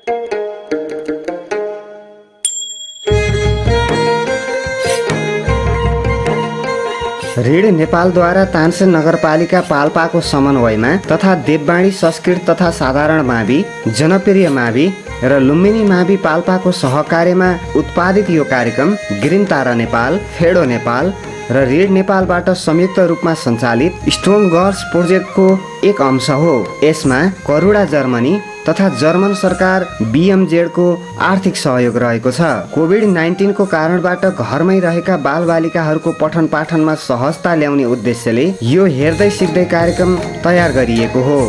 ऋण नेपालद्वारा तानसेन नगरपालिका पाल्पाको समन्वयमा तथा देववाणी संस्कृत तथा साधारण मावि, जनप्रिय मावि र लुम्बिनी मावि पाल्पाको सहकार्यमा उत्पादित यो कार्यक्रम ग्रिन तारा नेपाल, फेडो नेपाल र ऋण नेपालबाट संयुक्त रूपमा सञ्चालित स्ट्रङ गर्ल्स प्रोजेक्टको एक अंश हो। यसमा करुणा जर्मनी तथा जर्मन सरकार BMZ को आर्थिक सहयोग रहेको छ। कोभिड-19 को कारणबाट घरमै रहेका बालबालिकाहरूको पठन पाठनमा सहजता ल्याउने उद्देश्यले यो हेर्दै सिक्दै कार्यक्रम तयार गरिएको हो।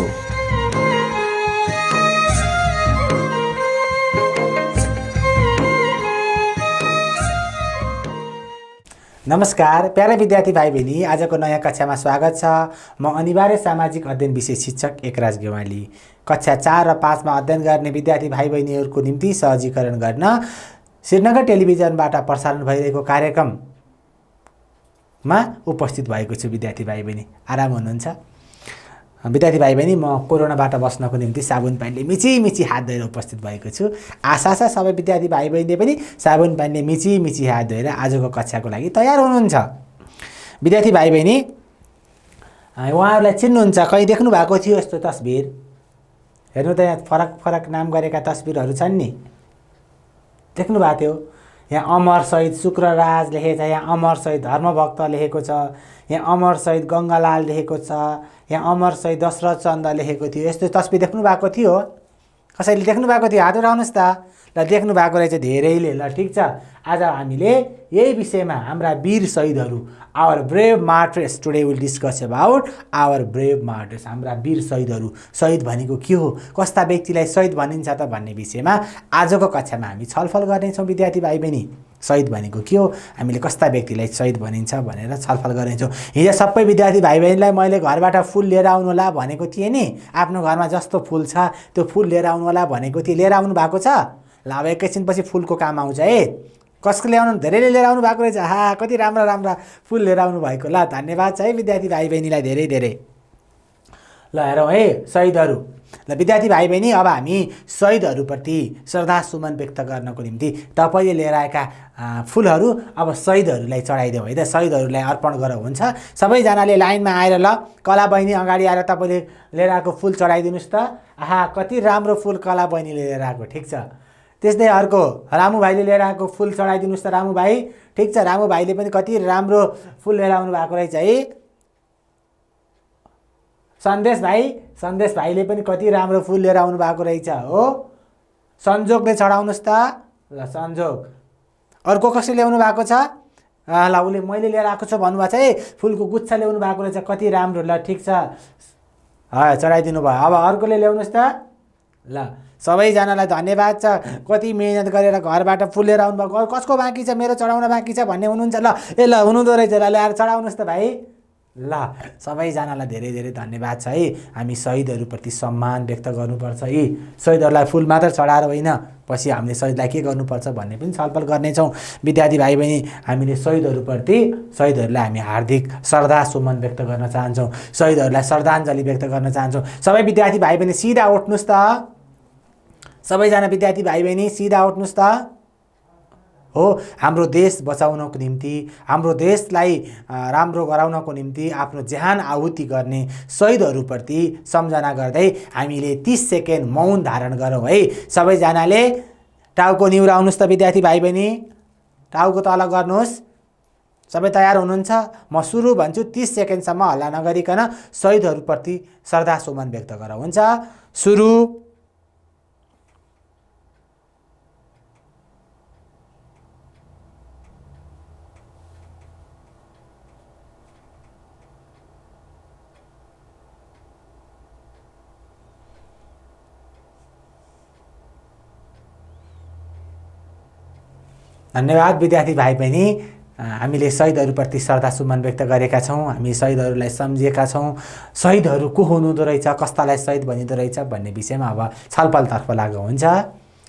नमस्कार प्यारा विद्यार्थी भाइ बहिनी, आजको नयाँ कक्षामा स्वागत छ। म अनिवार्य सामाजिक अध्ययन विषय शिक्षक एकराज गेवाली। कक्षा 4 र 5 मा अध्ययन गर्ने विद्यार्थी भाइ बहिनीहरूको निम्ति सहजीकरण गर्न श्रीनगर टेलिभिजनबाट प्रसारण भइरहेको कार्यक्रममा उपस्थित भएको छु। विद्यार्थी भाइ बहिनी आराम हुनुहुन्छ? विद्यार्थी भाइ बहिनी, म कोरोनाबाट बस्नको निम्ति साबुन पानीले मिची हात धोएर उपस्थित भएको छु। आशा छ सबै विद्यार्थी भाइ बहिनीले पनि साबुन पानीले मिची हात धोएर आजको कक्षाको लागि तयार हुनुहुन्छ। विद्यार्थी भाइ बहिनी, उहाँहरूलाई चिन्नुहुन्छ? कहीँ देख्नु भएको थियो यस्तो तस्बिर? हेर्नु त, यहाँ फरक फरक नाम गरेका तस्बिरहरू छन् नि, देख्नु भएको थियो? यहाँ अमर शहीद शुक्रराज लेखेको छ, यहाँ अमर शहीद धर्मभक्त लेखेको छ, यहाँ अमर शहीद गङ्गालाल लेखेको छ, यहाँ अमर शहीद दशरथ चन्द लेखेको थियो। यस्तो तस्बिर देख्नु भएको थियो? कसैले देख्नु भएको थियो? हात उठाउनुहोस् त। ल, देख्नु भएको रहेछ धेरैले। ल, ठिक छ। आज हामीले यही विषयमा हाम्रा वीर शहीदहरू, our brave martyrs, today will discuss about our brave martyrs. हाम्रा वीर शहीदहरू, शहीद भनेको के हो, कस्ता व्यक्तिलाई शहीद भनिन्छ त भन्ने विषयमा आजको कक्षामा हामी छलफल गर्नेछौँ। विद्यार्थी भाइ बहिनी, शहीद भनेको के हो, हामीले कस्ता व्यक्तिलाई शहीद भनिन्छ भनेर छलफल गर्नेछौँ। हिजो सबै विद्यार्थी भाइ बहिनीलाई मैले घरबाट फुल लिएर आउनु होला भनेको थिएँ नि। आफ्नो घरमा जस्तो फुल छ त्यो फुल लिएर आउनु होला भनेको थिएँ। लिएर आउनु भएको छ? ल, अब एकैछिनपछि फुलको काम आउँछ है। कसको ल्याउनु? धेरैले लिएर आउनु भएको रहेछ। कति राम्रा राम्रा फुल लिएर आउनु भएको। ल, धन्यवाद छ है विद्यार्थी भाइ बहिनीलाई धेरै धेरै। ल, हेरौँ है शहीदहरू। ल विद्यार्थी भाइ बहिनी, अब हामी शहीदहरूप्रति श्रद्धासुमन व्यक्त गर्नको निम्ति तपाईँले लिएर आएका फुलहरू अब शहीदहरूलाई चढाइदेऊ है त। शहीदहरूलाई अर्पण गरौँ, हुन्छ? सबैजनाले लाइनमा आएर, ल कला बहिनी अगाडि आएर तपाईँले लिएर आएको फुल चढाइदिनुहोस् त। कति राम्रो फुल कला बहिनीले लिएर आएको। ठिक छ। त्यस्तै अर्को रामु भाइले लिएर आएको फुल चढाइदिनुहोस् त। रामु भाइ, ठिक छ। रामु भाइले पनि कति राम्रो फुल लिएर आउनु भएको रहेछ है। सन्देश भाइले पनि कति राम्रो फुल लिएर आउनु भएको रहेछ हो। सन्जोगले चढाउनुहोस् त। ल, सन्जोग। अर्को कसले ल्याउनु भएको छ? ल, उसले मैले लिएर आएको छु भन्नुभएको छ है। फुलको गुच्छा ल्याउनु भएको रहेछ, कति राम्रो। ल, ठिक छ, चढाइदिनु भयो। अब अर्कोले ल्याउनुहोस् त। ल, सबैजनालाई धन्यवाद छ। कति मेहनत गरेर घरबाट फुल लिएर आउनु भएको। कसको बाँकी छ? मेरो चढाउन बाँकी छ भन्ने हुनुहुन्छ? ल, ल हुनुहुँदो रहेछ। ल, ल्याएर चढाउनुहोस् त भाइ। ल, सबैजनालाई धेरै धेरै धन्यवाद छ है। हामी शहीदहरूप्रति सम्मान व्यक्त गर्नुपर्छ है। शहीदहरूलाई फुल मात्र चढाएर होइन, पछि हामीले शहीदलाई के गर्नुपर्छ भन्ने पनि छलफल गर्नेछौँ। विद्यार्थी भाइ बहिनी, हामीले शहीदहरूलाई हामी हार्दिक श्रद्धासुमन व्यक्त गर्न चाहन्छौँ। शहीदहरूलाई श्रद्धाञ्जली व्यक्त गर्न चाहन्छौँ। सबै विद्यार्थी भाइ बहिनी सिधा उठ्नुहोस् त। सबैजना विद्यार्थी भाइ बहिनी सिधा उठ्नुहोस् त। हो, हाम्रो देश बचाउनको निम्ति, हाम्रो देशलाई राम्रो गराउनको निम्ति आफ्नो ज्यान आहुति गर्ने शहीदहरूप्रति सम्झना गर्दै हामीले 30 सेकेन्ड मौन धारण गरौँ है। सबैजनाले टाउको निहुराउनुहोस् त। विद्यार्थी भाइ बहिनी, टाउको तल गर्नुहोस्। सबै तयार हुनुहुन्छ? म सुरु भन्छु, 30 सेकेन्डसम्म हल्ला नगरिकन शहीदहरूप्रति श्रद्धासुमन व्यक्त गरौँ, हुन्छ? सुरु। धन्यवाद विद्यार्थी भाइ बहिनी। हामीले शहीदहरूप्रति श्रद्धासुमन व्यक्त गरेका छौँ। हामी शहीदहरूलाई सम्झेका छौँ। शहीदहरू को हुनुहुँदो रहेछ, कस्तालाई शहीद भनिँदो रहेछ भन्ने विषयमा अब छलफलतर्फ लागौँ, हुन्छ?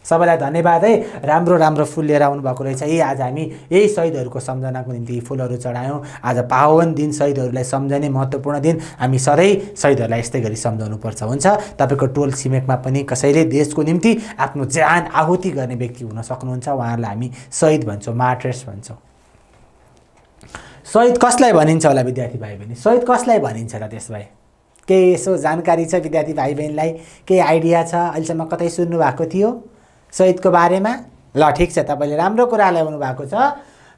सबैलाई धन्यवाद है। राम्रो राम्रो फुल लिएर आउनुभएको रहेछ। आज हामी यही शहीदहरूको सम्झनाको निम्ति फुलहरू चढायौँ। आज पावन दिन, शहीदहरूलाई सम्झने महत्त्वपूर्ण दिन। हामी सधैँ शहीदहरूलाई यस्तै गरी सम्झाउनुपर्छ। हुन्छ, तपाईँको टोल छिमेकमा पनि कसैले देशको निम्ति आफ्नो ज्यान आहुति गर्ने व्यक्ति हुन सक्नुहुन्छ, उहाँहरूलाई हामी शहीद भन्छौँ, मार्टर्स भन्छौँ। शहीद कसलाई भनिन्छ होला विद्यार्थी भाइ बहिनी? शहीद कसलाई भनिन्छ र त्यसलाई केही यसो जानकारी छ विद्यार्थी भाइ बहिनीलाई? केही आइडिया छ? अहिलेसम्म कतै सुन्नुभएको थियो शहीदको बारेमा? ल ठिक छ, तपाईँले राम्रो कुरा ल्याउनु भएको छ।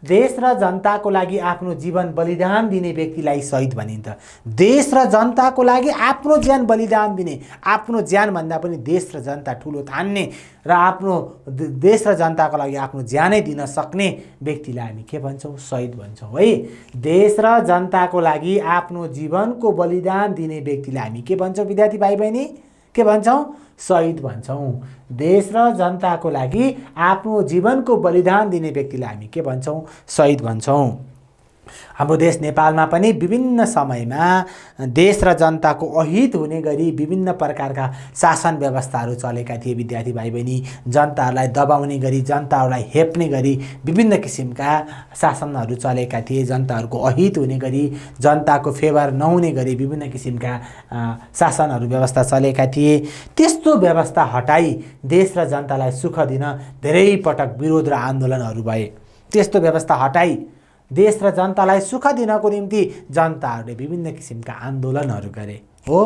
देश र जनताको लागि आफ्नो जीवन बलिदान दिने व्यक्तिलाई शहीद भनिन्छ। देश र जनताको लागि आफ्नो ज्यान बलिदान दिने, आफ्नो ज्यानभन्दा पनि देश र जनता ठुलो ठान्ने र आफ्नो देश र जनताको लागि आफ्नो ज्यानै दिन सक्ने व्यक्तिलाई हामी के भन्छौँ? शहीद भन्छौँ है। देश र जनताको लागि आफ्नो जीवनको बलिदान दिने व्यक्तिलाई हामी के भन्छौँ विद्यार्थी भाइ बहिनी? के भन्छौँ? शहीद भन्छौँ। देश र जनताको लागि आफ्नो जीवनको बलिदान दिने व्यक्तिलाई हामी के भन्छौँ? शहीद भन्छौँ। हाम्रो देश नेपालमा पनि विभिन्न समयमा देश र जनताको अहित हुने गरी विभिन्न प्रकारका शासन व्यवस्थाहरू चलेका थिए विद्यार्थी भाइ बहिनी। जनताहरूलाई दबाउने गरी, जनताहरूलाई हेप्ने गरी विभिन्न किसिमका शासनहरू चलेका थिए। जनताहरूको अहित हुने गरी, जनताको फेभर नहुने गरी विभिन्न किसिमका शासनहरू व्यवस्था चलेका थिए। त्यस्तो व्यवस्था हटाई देश र जनतालाई सुख दिन धेरै पटक विरोध र आन्दोलनहरू भए। त्यस्तो व्यवस्था हटाई देश र जनतालाई सुख दिनको निम्ति जनताहरूले विभिन्न किसिमका आन्दोलनहरू गरे हो।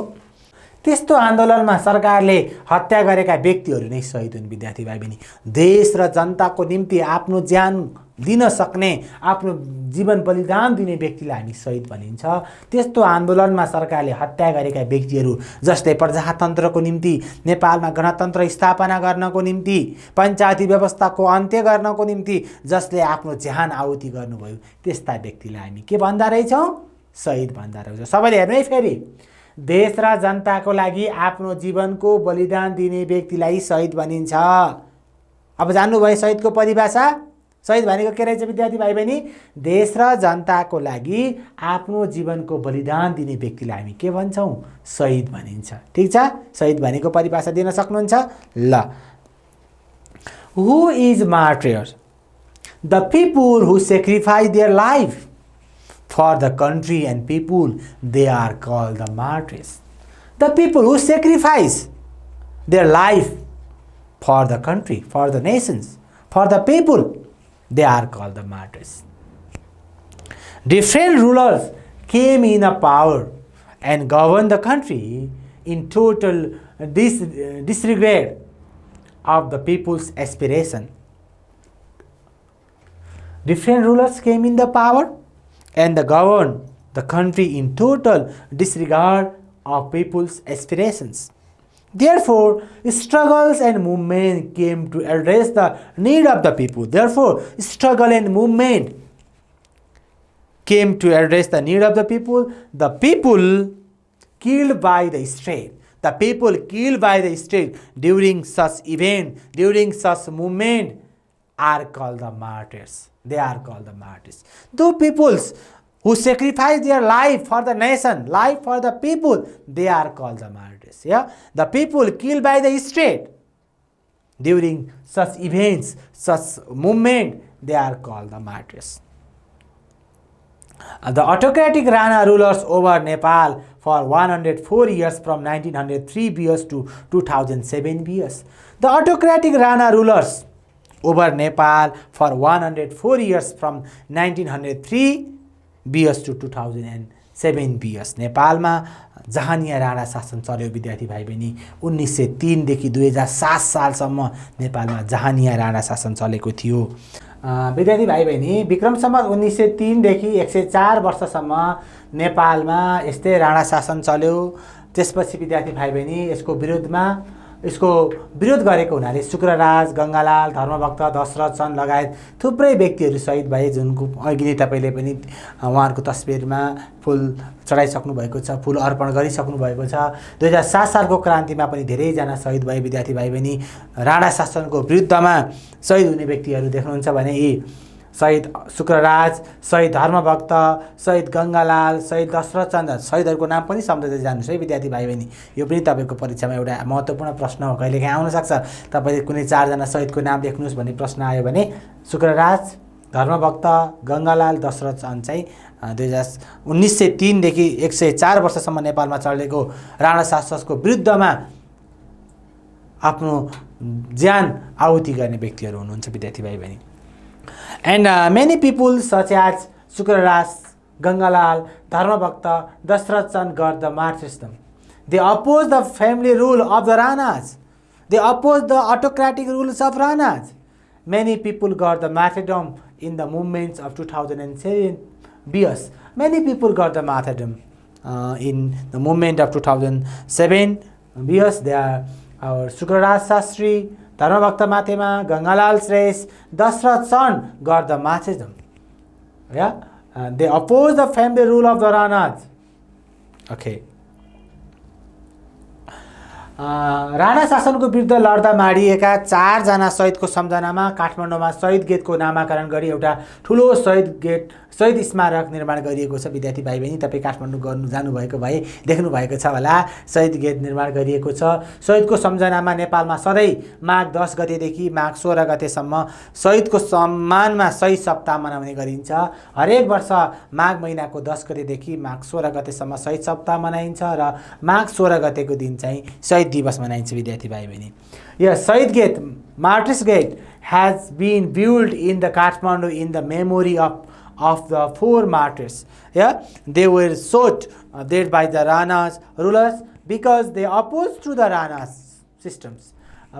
त्यस्तो आन्दोलनमा सरकारले हत्या गरेका व्यक्तिहरू नै शहीद हुन् विद्यार्थी भाइ बहिनी। देश र जनताको निम्ति आफ्नो ज्यान दिन सक्ने, आफ्नो जीवन बलिदान दिने व्यक्तिलाई हामी शहीद भनिन्छ। त्यस्तो आन्दोलनमा सरकारले हत्या गरेका व्यक्तिहरू जसले प्रजातन्त्रको निम्ति, नेपालमा गणतन्त्र स्थापना गर्नको निम्ति, पञ्चायती व्यवस्थाको अन्त्य गर्नको निम्ति जसले आफ्नो ज्यान आहुति गर्नुभयो, त्यस्ता व्यक्तिलाई हामी के भन्दा रहेछौँ? शहीद भन्दा रहेछौँ। सबैले हेर्नु है फेरि, देश र जनताको लागि आफ्नो जीवनको बलिदान दिने व्यक्तिलाई शहीद भनिन्छ। अब जान्नुभयो शहीदको परिभाषा? शहीद भनेको के रहेछ विद्यार्थी भाइ बहिनी? देश र जनताको लागि आफ्नो जीवनको बलिदान दिने व्यक्तिलाई हामी के भन्छौँ? शहीद भनिन्छ। ठिक छ, शहीद भनेको परिभाषा दिन सक्नुहुन्छ? ल, who is martyr? The people who sacrifice their life for the country and people, they are called the martyrs. The people who sacrifice their life for the country, for the nations, for the people, they are called the martyrs. Different rulers came in a power and governed the country in total disregard of the people's aspiration. Different rulers came in the power and governed the country in total disregard of people's aspirations. Therefore, struggles and movement came to address the need of the people. Therefore, struggle and movement came to address the need of the people. The people killed by the state. The people killed by the state during such event, during such movement, are called the martyrs. They are called the martyrs. Those peoples who sacrifice their life for the nation, life for the people, they are called the martyrs. Yeah? The people killed by the state during such events, such movement, they are called the martyrs. The autocratic Rana rulers over Nepal for 104 years from 1903 BS to 2007 BS. The autocratic Rana rulers over Nepal for 104 years from 1903 BS to 2007 BS. नेपालमा जहानिया राणा शासन चल्यो विद्यार्थी भाइ बहिनी। 1903 देखि 2007 सालसम्म नेपालमा जहानिया राणा शासन चलेको थियो। विद्यार्थी भाइ बहिनी, विक्रम सम्वत 1903 देखि 104 वर्षसम्म नेपालमा यस्तै राणा शासन चल्यो। त्यसपछि विद्यार्थी भाइ बहिनी यसको विरोध गरेको हुनाले शुक्रराज, गङ्गालाल, धर्मभक्त, दशरथ चन्द लगायत थुप्रै व्यक्तिहरू शहीद भए, जुनको अघि नै तपाईँले पनि उहाँहरूको तस्बिरमा फुल चढाइसक्नु भएको छ, फुल अर्पण गरिसक्नु भएको छ। 2007 सालको क्रान्तिमा पनि धेरैजना शहीद भए विद्यार्थी भाइ बहिनी। राणा शासनको विरुद्धमा शहीद हुने व्यक्तिहरू देख्नुहुन्छ भने यी शहीद शुक्रराज, शहीद धर्मभक्त, शहीद गङ्गालाल, शहीद दशरथ चन्द्र, शहीदहरूको नाम पनि सम्झँदै जानुहोस् है विद्यार्थी भाइ बहिनी। यो पनि तपाईँको परीक्षामा एउटा महत्त्वपूर्ण प्रश्न हो, कहिलेकाहीँ आउनसक्छ। तपाईँले कुनै 4 जना शहीदको नाम लेख्नुहोस् भन्ने प्रश्न आयो भने शुक्रराज, धर्मभक्त, गङ्गालाल, दशरथ चन्द चाहिँ 1903 देखि 104 वर्षसम्म नेपालमा चलेको राणा शासकको विरुद्धमा आफ्नो ज्यान आहुति गर्ने व्यक्तिहरू हुनुहुन्छ विद्यार्थी भाइ बहिनी। And many people such as Shukraraj, Gangalal, Dharmabhakta, Dashrath Chand got the martyrdom. They opposed the family rule of the Ranas. They opposed the autocratic rules of Ranas. Many people got the martyrdom in the movements of 2007 BS. Many people got the martyrdom in the movement of 2007 BS. They are our Shukraraj Shastri, Dharmabhakta Matema, Gangalal Sresh, Dashrath Chand got the martyrdom. Yeah? They opposed the family rule of the Ranas. Okay. Rana शासनको विरुद्ध लड्दा मारिएका 4 जना शहीदको सम्झनामा काठमाडौँमा शहीद गेटको नामाकरण गरी एउटा ठुलो शहीद स्मारक निर्माण गरिएको छ। विद्यार्थी भाइ बहिनी तपाईँ काठमाडौँ गर्नु जानुभएको भए देख्नु भएको छ होला, शहीद गेट निर्माण गरिएको छ। शहीदको सम्झनामा नेपालमा सधैँ माघ 10 गतेदेखि माघ 16 गतेसम्म शहीदको सम्मानमा शहीद सप्ताह मनाउने गरिन्छ। हरेक वर्ष माघ महिनाको 10 गतेदेखि माघ 16 गतेसम्म शहीद सप्ताह मनाइन्छ र माघ 16 गतेको दिन चाहिँ शहीद दिवस मनाइन्छ विद्यार्थी भाइ बहिनी। Yes, Shahid Gate, Martyrs Gate has been built in the Kathmandu in the memory of the 4 martyrs. Yeah, they were shot dead by the Ranas rulers because they opposed to the Ranas systems.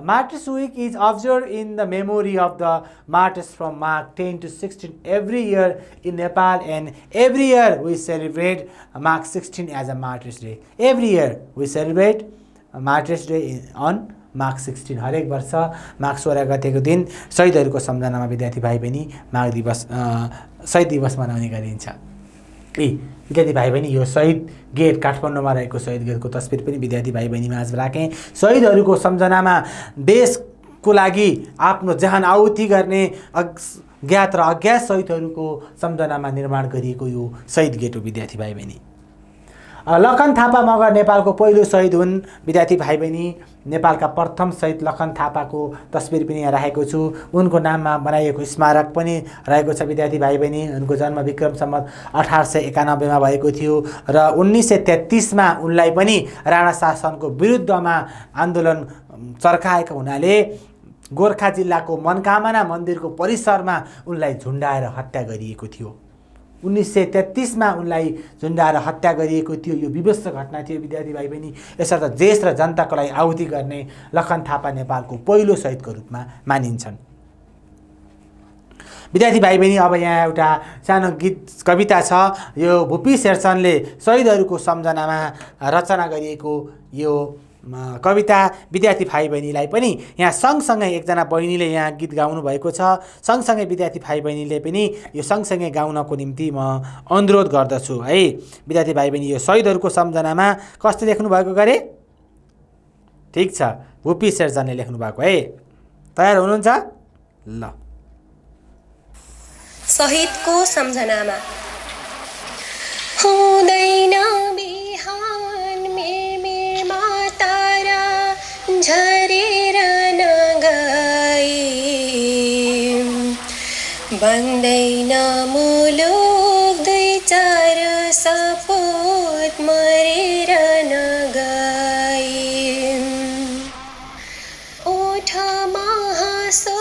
Martyrs Week is observed in the memory of the martyrs from March 10 to 16 every year in Nepal, and every year we celebrate March 16 as a Martyrs Day. Every year we celebrate Martyrs Day on माघ 16। हरेक वर्ष माघ 16 गतेको दिन शहीदहरूको सम्झनामा विद्यार्थी भाइ बहिनी माघ दिवस शहीद दिवस मनाउने गरिन्छ। विद्यार्थी भाइ बहिनी यो शहीद गेट काठमाडौँमा रहेको शहीद गेटको तस्बिर पनि विद्यार्थी भाइ बहिनीमा आज राखेँ। शहीदहरूको सम्झनामा देशको लागि आफ्नो ज्यान आहुति गर्ने ज्ञात र अज्ञात शहीदहरूको सम्झनामा निर्माण गरिएको यो शहीद गेट हो विद्यार्थी भाइ बहिनी। लखन थापा मगर नेपालको पहिलो शहीद हुन् विद्यार्थी भाइ बहिनी। नेपालका प्रथम शहीद लखन थापाको तस्बिर पनि यहाँ राखेको छु। उनको नाममा बनाइएको स्मारक पनि रहेको छ विद्यार्थी भाइ बहिनी। उनको जन्म विक्रम सम्वत 1891 मा भएको थियो र 1933 मा उनलाई पनि राणा शासनको विरुद्धमा आन्दोलन चर्काएको हुनाले गोर्खा जिल्लाको मनकामना मन्दिरको परिसरमा उनलाई झुन्डाएर हत्या गरिएको थियो। 1933 मा उनलाई झुन्डाएर हत्या गरिएको थियो। यो विभत्स घटना थियो विद्यार्थी भाइ बहिनी। यसर्थ देश र जनताको लागि आहुति गर्ने लखन थापा नेपालको पहिलो शहीदको रूपमा मानिन्छन्। विद्यार्थी भाइ बहिनी अब यहाँ एउटा सानो गीत कविता छ। यो भुपी शेरचनले शहीदहरूको सम्झनामा रचना गरिएको यो कविता विद्यार्थी भाइ बहिनीलाई पनि यहाँ सँगसँगै एकजना बहिनीले यहाँ गीत गाउनु भएको छ। सँगसँगै विद्यार्थी भाइ बहिनीले पनि यो सँगसँगै गाउनको निम्ति म अनुरोध गर्दछु है। विद्यार्थी भाइ बहिनी यो शहीदहरूको सम्झनामा कसले लेख्नु भएको गरे? ठिक छ, भुपी शेरचनले लेख्नु भएको है। तयार हुनुहुन्छ? ल, शहीदको सम्झनामा। हुँदैन बिहान मेरमा तारा झरेर नगई, बन्दैन मुलुक 2-4 सपुत मरेर नगई। ओठमा हाँसो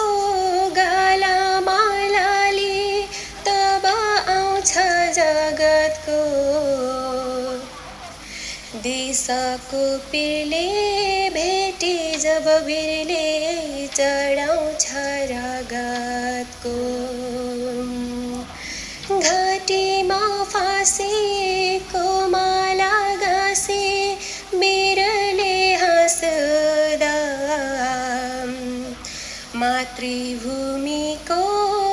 गालामा लाली तब आउँछ जगतको, देशको पिरले भेटी जब वीरले चढाउँछ रगतको। घाँटीमा फाँसीको माला गाँसी वीरले हाँस्दा, मातृभूमिको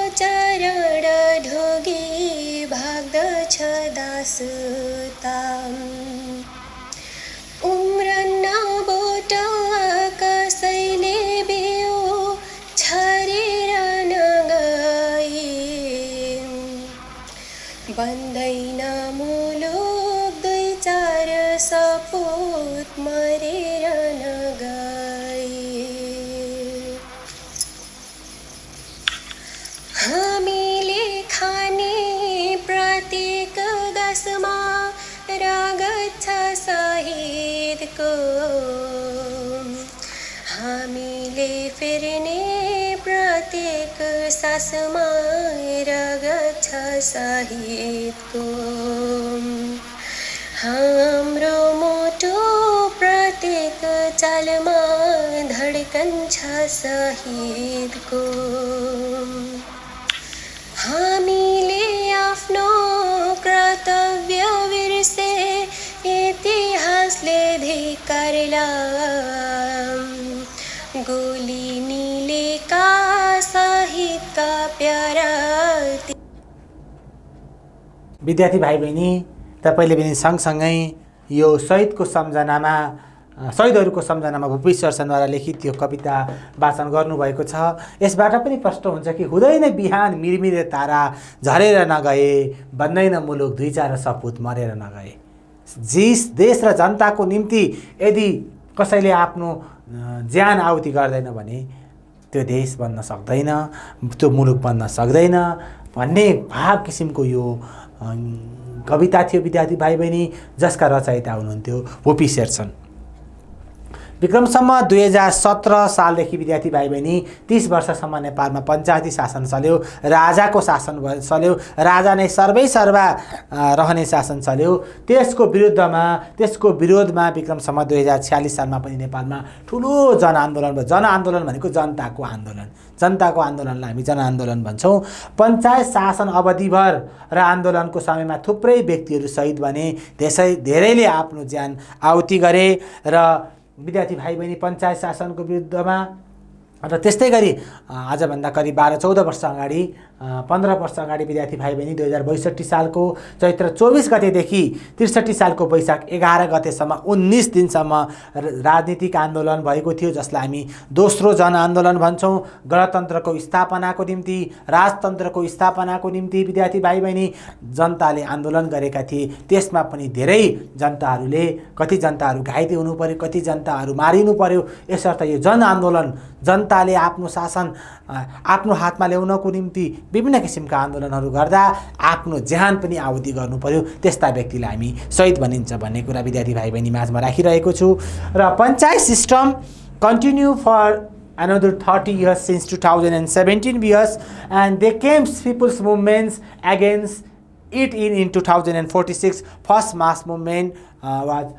चरण ढोगी भाग्दछ दासता। उम्रन्न बोट कसैले बिउ छरेर नगई, सासमा रगत छ शहीदको हामीले फेर्ने प्रत्येक सासमा रगत छ शहीदको हाम्रो मोटो प्रत्येक चालमा धड्कन छ शहीदको हामीले आफ्नो कर्तव्य बिर्से इतिहासले धिक्कारला गोली निलेका शहीदका प्यारा विद्यार्थी भाइ बहिनी, तपाईँले पनि सँगसँगै यो शहीदको सम्झनामा शहीदहरूको सम्झनामा भूपी शेरचनद्वारा लिखित यो कविता वाचन गर्नुभएको छ। यसबाट पनि प्रश्न हुन्छ कि हुँदैन बिहान मिरमिरे तारा झरेर नगए, बन्दैन मुलुक दुई चार सपुत मरेर नगए। देश र जनताको निम्ति यदि कसैले आफ्नो ज्यान आहुति गर्दैन भने त्यो देश बन्न सक्दैन, त्यो मुलुक बन्न सक्दैन भन्ने भाव किसिमको यो कविता थियो विद्यार्थी भाइ बहिनी, जसका रचयिता हुनुहुन्थ्यो भूपी शेरचन। विक्रम सम्वत 2017 सालदेखि विद्यार्थी भाइ बहिनी 30 वर्षसम्म नेपालमा पञ्चायती शासन चल्यो, राजाको शासन चल्यो, राजा नै सर्वैसर्वा रहने शासन चल्यो। त्यसको विरोधमा विक्रम सम्वत 2046 सालमा पनि नेपालमा ठुलो जनआन्दोलन भयो। जनआन्दोलन भनेको जनताको आन्दोलन, जनताको आन्दोलनलाई हामी जनआन्दोलन भन्छौँ। पञ्चायत शासन अवधिभर र आन्दोलनको समयमा थुप्रै व्यक्तिहरू शहीद बने, धेरैले आफ्नो ज्यान आहुति गरे र विद्यार्थी भाइ बहिनी पञ्चायत शासनको विरुद्धमा र त्यस्तै गरी आजभन्दा करिब 12-14 वर्ष अगाडि 15 वर्ष अगाडि विद्यार्थी भाइ बहिनी 2062 सालको चैत्र 24 गतेदेखि 63 सालको वैशाख 11 गतेसम्म 19 दिनसम्म राजनीतिक आन्दोलन भएको थियो, जसलाई हामी दोस्रो जनआन्दोलन भन्छौँ। गणतन्त्रको स्थापनाको निम्ति, राजतन्त्रको स्थापनाको निम्ति विद्यार्थी भाइ बहिनी जनताले आन्दोलन गरेका थिए। त्यसमा पनि धेरै जनताहरूले, कति जनताहरू घाइते हुनु पर्यो, कति जनताहरू मारिनु पर्यो। यसर्थ यो जनआन्दोलन, जनताले आफ्नो शासन आफ्नो हातमा ल्याउनको निम्ति विभिन्न किसिमका आन्दोलनहरू गर्दा आफ्नो ज्यान पनि आहुति गर्नु पर्यो, त्यस्ता व्यक्तिलाई हामी शहीद भनिन्छ भन्ने कुरा विद्यार्थी भाइ बहिनी माझमा राखिरहेको छु। र panchayat system continue for another 30 years since 2017 years, and they came people's movements against it in 2046. First mass movement was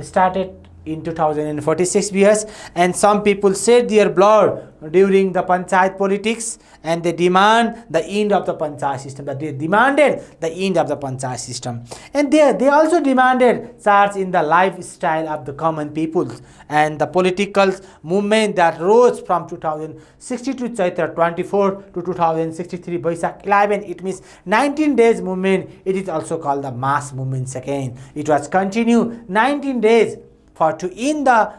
started in 2046 years, and some people shed their blood during the panchayat politics, and they demand the end of the panchayat system. That they demanded the end of the panchayat system, and they also demanded change in the lifestyle of the common people and the political movement that rose from 2062 Chaitra 24 to 2063 Vaishak 11. It means 19 days movement. It is also called the mass movement. Second, it was continue 19 days for to end the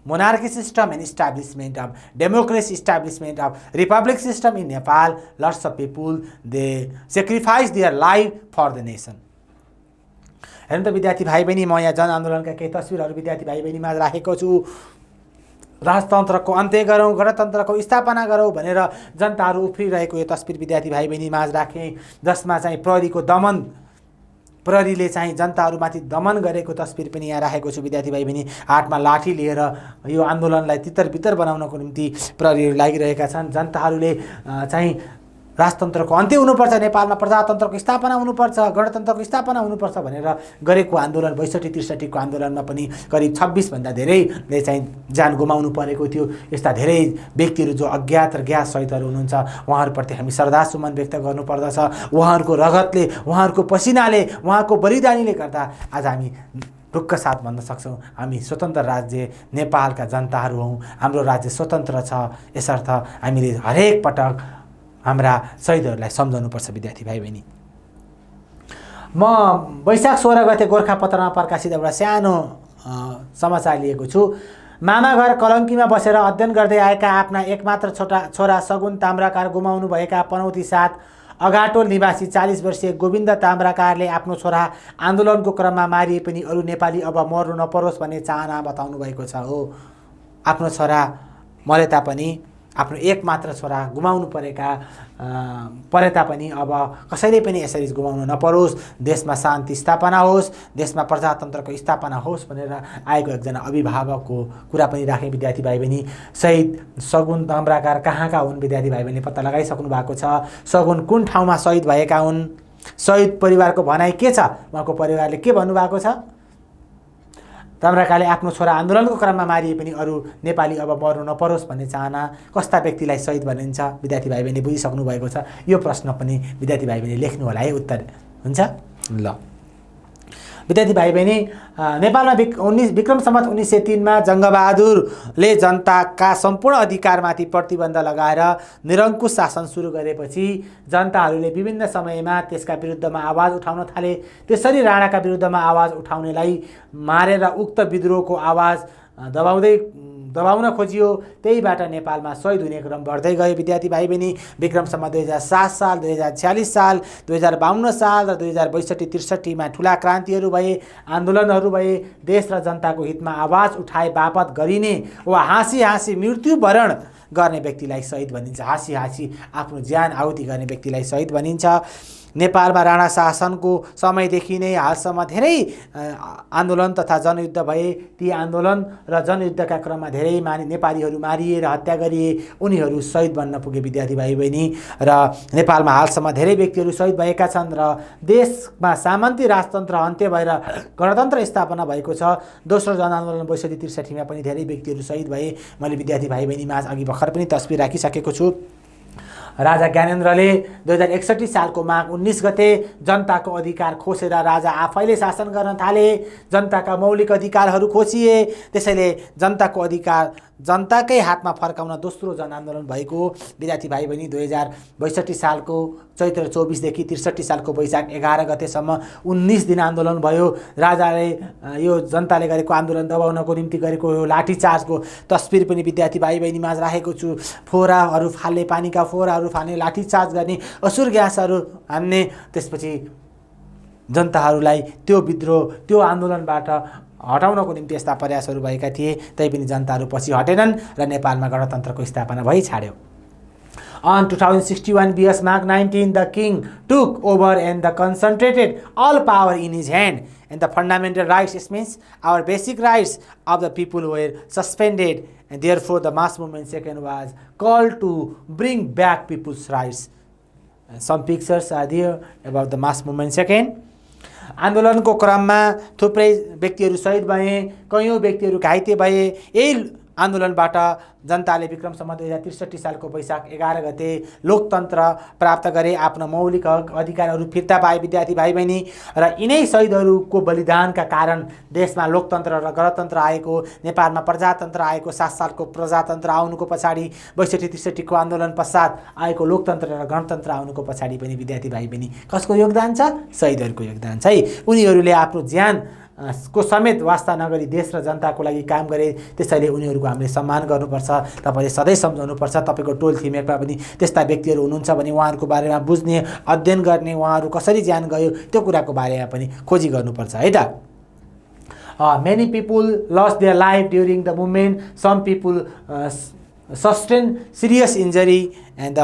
monarchy system and establishment of democracy, establishment of republic system in Nepal. Lots of people, they sacrificed their life for the nation. हेर्नु त विद्यार्थी भाइ बहिनी, म यहाँ जनआन्दोलनका केही तस्बिरहरू विद्यार्थी भाइ बहिनीमा राखेको छु। राजतन्त्रको अन्त्य गरौँ, गणतन्त्रको स्थापना गरौँ भनेर जनताहरू उफ्रिरहेको यो तस्बिर विद्यार्थी भाइ बहिनी माझ राखेँ, जसमा चाहिँ प्रहरीको दमन, प्रहरीले चाहिँ जनताहरूमाथि दमन गरेको तस्बिर पनि यहाँ राखेको छु। विद्यार्थी भाइ बहिनी हातमा लाठी लिएर यो आन्दोलनलाई तितर-बितर बनाउनको निम्ति प्रहरीहरू लागिरहेका छन्। जनताहरूले चाहिँ राजतन्त्रको अन्त्य हुनुपर्छ, नेपालमा प्रजातन्त्रको स्थापना हुनुपर्छ, गणतन्त्रको स्थापना हुनुपर्छ भनेर गरेको आन्दोलन 62-63 को आन्दोलनमा पनि करिब 26 भन्दा धेरैले चाहिँ ज्यान गुमाउनु परेको थियो। यस्ता धेरै व्यक्तिहरू जो अज्ञात र ज्ञात शहीदहरू हुनुहुन्छ, उहाँहरूप्रति हामी श्रद्धासुमन व्यक्त गर्नुपर्दछ। उहाँहरूको रगतले, उहाँहरूको पसिनाले, उहाँको बलिदानीले गर्दा आज हामी ढुक्क साथ भन्न सक्छौँ हामी स्वतन्त्र राज्य नेपालका जनताहरू हौँ, हाम्रो राज्य स्वतन्त्र छ। यसर्थ हामीले हरेक पटक हाम्रा शहीदहरूलाई सम्झाउनुपर्छ। विद्यार्थी भाइ बहिनी, म वैशाख 16 गते गोरखापत्रमा प्रकाशित एउटा सानो समाचार लिएको छु। मामा घर कलङ्कीमा बसेर अध्ययन गर्दै आएका आफ्ना एकमात्र छोरा सगुन ताम्राकार गुमाउनु भएका पनौती 7 अगाटोल निवासी 40 वर्षीय गोविन्द ताम्राकारले आफ्नो छोरा आन्दोलनको क्रममा मारिए पनि अरू नेपाली अब मर्नु नपरोस् भन्ने चाहना बताउनु भएको छ। हो, आफ्नो छोरा मरे तापनि आफ्नो एकमात्र छोरा गुमाउनु परे तापनि अब कसैले पनि यसरी गुमाउनु नपरोस्, देशमा शान्ति स्थापना होस्, देशमा प्रजातन्त्रको स्थापना होस् भनेर आएको एकजना अभिभावकको कुरा पनि राखेँ। विद्यार्थी भाइ बहिनी, शहीद सगुन दम्राकार कहाँका हुन् विद्यार्थी भाइ बहिनी पत्ता लगाइसक्नु भएको छ। सगुन कुन ठाउँमा शहीद भएका हुन्, शहीद परिवारको भनाइ के छ, उहाँको परिवारले के भन्नुभएको छ। दम्राकाले आफ्नो छोरा आन्दोलनको क्रममा मारिए पनि अरू नेपाली अब मर्नु नपरोस् भन्ने चाहना, कस्ता व्यक्तिलाई शहीद भनिन्छ विद्यार्थी भाइ बहिनी बुझिसक्नु भएको छ। यो प्रश्न पनि विद्यार्थी भाइ बहिनी लेख्नु होला है, उत्तर हुन्छ। ल विद्यार्थी भाइ बहिनी, नेपालमा विक्रम सम्वत 1903 जङ्गबहादुरले जनताका सम्पूर्ण अधिकारमाथि प्रतिबन्ध लगाएर निरङ्कुश शासन सुरु गरेपछि जनताहरूले विभिन्न समयमा त्यसका विरुद्धमा आवाज उठाउन थाले। त्यसरी राणाका विरुद्धमा आवाज उठाउनेलाई मारेर उक्त विद्रोहको आवाज दबाउन खोजियो। त्यहीबाट नेपालमा शहीद हुने क्रम बढ्दै गयो। विद्यार्थी भाइ बहिनी, विक्रमसम्म 2007 साल, 2046 साल, 2052 साल र 2062-63 ठुला क्रान्तिहरू भए, आन्दोलनहरू भए। देश र जनताको हितमा आवाज उठाए बापत गरिने वा हाँसी हाँसी मृत्युवरण गर्ने व्यक्तिलाई शहीद भनिन्छ। हाँसी हाँसी आफ्नो ज्यान आहुति गर्ने व्यक्तिलाई शहीद भनिन्छ। नेपालमा राणा शासनको समयदेखि नै हालसम्म धेरै आन्दोलन तथा जनयुद्ध भए। ती आन्दोलन र जनयुद्धका क्रममा धेरै नेपालीहरू मारिए र हत्या गरिए, उनीहरू शहीद बन्न पुगे विद्यार्थी भाइ बहिनी। र नेपालमा हालसम्म धेरै व्यक्तिहरू शहीद भएका छन् र देशमा सामन्ती राजतन्त्र अन्त्य भएर गणतन्त्र स्थापना भएको छ। दोस्रो जनआन्दोलन 62-63 पनि धेरै व्यक्तिहरू शहीद भए। मैले विद्यार्थी भाइ बहिनीमा अघि भर्खर पनि तस्बिर राखिसकेको छु। राजा ज्ञानेन्द्रले 2061 सालको माघ 19 गते जनताको अधिकार खोसेर राजा आफैले शासन गर्न थाले। जनताका मौलिक अधिकारहरू खोसिए। त्यसैले जनताको अधिकार जनताकै हातमा फर्काउन दोस्रो जनआन्दोलन भएको। विद्यार्थी भाइ बहिनी, 2062 सालको चैत्र 24 देखि 63 सालको वैशाख 11 गतेसम्म 19 दिन आन्दोलन भयो। राजाले यो जनताले गरेको आन्दोलन दबाउनको निम्ति गरेको यो लाठीचार्जको तस्बिर पनि विद्यार्थी भाइ बहिनीमा राखेको छु। फोराहरू फाल्ने, पानीका फोराहरू फाल्ने, लाठीचार्ज गर्ने, असुर ग्यासहरू हान्ने, त्यसपछि जनताहरूलाई त्यो विद्रोह, त्यो आन्दोलनबाट हटाउनको निम्ति यस्ता प्रयासहरू भएका थिए। तैपनि जनताहरू पछि हटेनन् र नेपालमा गणतन्त्रको स्थापना भइ छाड्यो। On 2061 BS Mark 19, the king took over and the concentrated all power in his hand, and the fundamental rights, it means our basic rights of the people were suspended, and therefore the mass movement second was called to bring back people's rights. And some pictures are there about the mass movement second. आन्दोलनको क्रममा थुप्रै व्यक्तिहरू शहीद भए, कयौं व्यक्तिहरू घाइते भए। यही आन्दोलनबाट जनताले विक्रम सम्वत 2063 सालको वैशाख 11 गते लोकतन्त्र प्राप्त गरे, आफ्नो मौलिक अधिकारहरू फिर्ता पाए विद्यार्थी भाइ बहिनी। र यिनै शहीदहरूको बलिदानका कारण देशमा लोकतन्त्र र गणतन्त्र आएको, नेपालमा प्रजातन्त्र आएको। 7 सालको प्रजातन्त्र आउनुको पछाडि 62-63 को आन्दोलन पश्चात आएको लोकतन्त्र र गणतन्त्र आउनुको पछाडि पनि विद्यार्थी भाइ बहिनी कसको योगदान छ? शहीदहरूको योगदान छ है। उनीहरूले आफ्नो ज्यान को समेत वास्ता नगरी देश र जनताको लागि काम गरे। त्यसैले उनीहरूको हामीले सम्मान गर्नुपर्छ। तपाईले सधैँ सम्झाउनुपर्छ। तपाईको टोल छिमेकमा पनि त्यस्ता व्यक्तिहरू हुनुहुन्छ भने उहाँहरूको बारेमा बुझ्ने, अध्ययन गर्ने, उहाँहरू कसरी ज्यान गयो त्यो कुराको बारेमा पनि खोजी गर्नुपर्छ है त। Many people lost their life during the movement. Some people sustained serious injury, and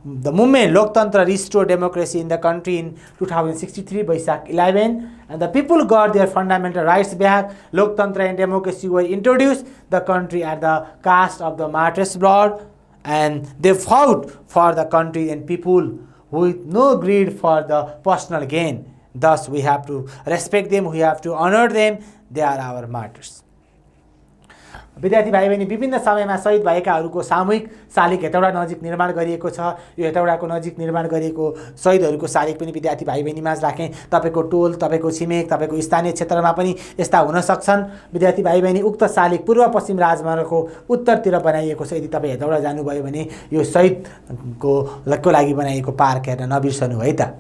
the movement Loktantra restored democracy in the country in 2063 Vaishak 11, and the people got their fundamental rights back. Loktantra and democracy were introduced the country at the cost of the martyrs' blood, and they fought for the country and people with no greed for the personal gain. Thus we have to respect them, we have to honor them. They are our martyrs. विद्यार्थी भाइ बहिनी, विभिन्न समयमा शहीद भएकाहरूको सामूहिक शालिग हेटौडा नजिक निर्माण गरिएको छ। यो हेटौडाको नजिक निर्माण गरिएको शहीदहरूको शालिग पनि विद्यार्थी भाइ बहिनीमा राखेँ। तपाईको टोल, तपाईको छिमेक, तपाईको स्थानीय क्षेत्रमा पनि यस्ता हुन सक्छन्। विद्यार्थी भाइ बहिनी, उक्त शालिग पूर्व पश्चिम राजमार्गको उत्तरतिर बनाइएको छ। यदि तपाईँ हेटौडा जानुभयो भने यो शहीदको लागि बनाइएको पार्क हेर्न नबिर्सनु है त।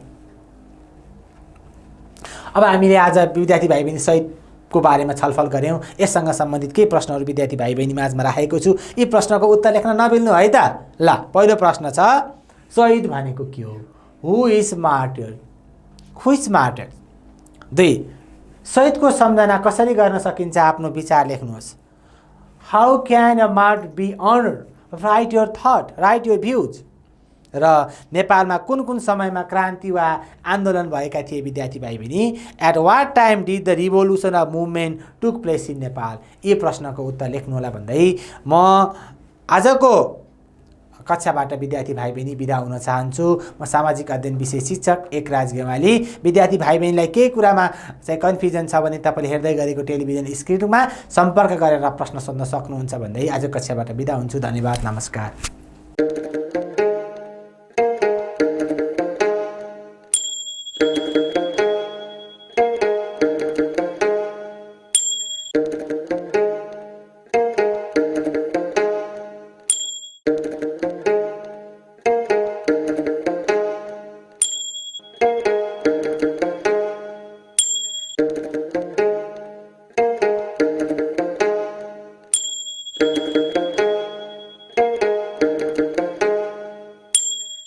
अब हामीले आज विद्यार्थी भाइ बहिनी शहीद को बारेमा छलफल गर्यौं। यससँग सम्बन्धित केही प्रश्नहरू विद्यार्थी भाइ बहिनी माझमा राखेको छु। यी प्रश्नको उत्तर लेख्न नबिल्नु है त। ल, पहिलो प्रश्न छ, शहीद भनेको के हो? Who is martyr? Who is martyr? 2, शहीदको सम्झना कसरी गर्न सकिन्छ? आफ्नो विचार लेख्नुहोस्। How can a martyr be honoured? Write your thought, write your views. र नेपालमा कुन कुन समयमा क्रान्ति वा आन्दोलन भएका थिए विद्यार्थी भाइ बहिनी? At what time did the revolution of movement took place in Nepal? यी प्रश्नको उत्तर लेख्नुहोला भन्दै म आजको कक्षाबाट विद्यार्थी भाइ बहिनी बिदा हुन चाहन्छु। म सामाजिक अध्ययन विषय शिक्षक एकराज गेवाली। विद्यार्थी भाइ बहिनीलाई केही कुरामा चाहिँ कन्फ्युजन छ भने तपाईँले हेर्दै गरेको टेलिभिजन स्क्रिनमा सम्पर्क गरेर प्रश्न सोध्न सक्नुहुन्छ भन्दै आजको कक्षाबाट बिदा हुन्छु। धन्यवाद, नमस्कार।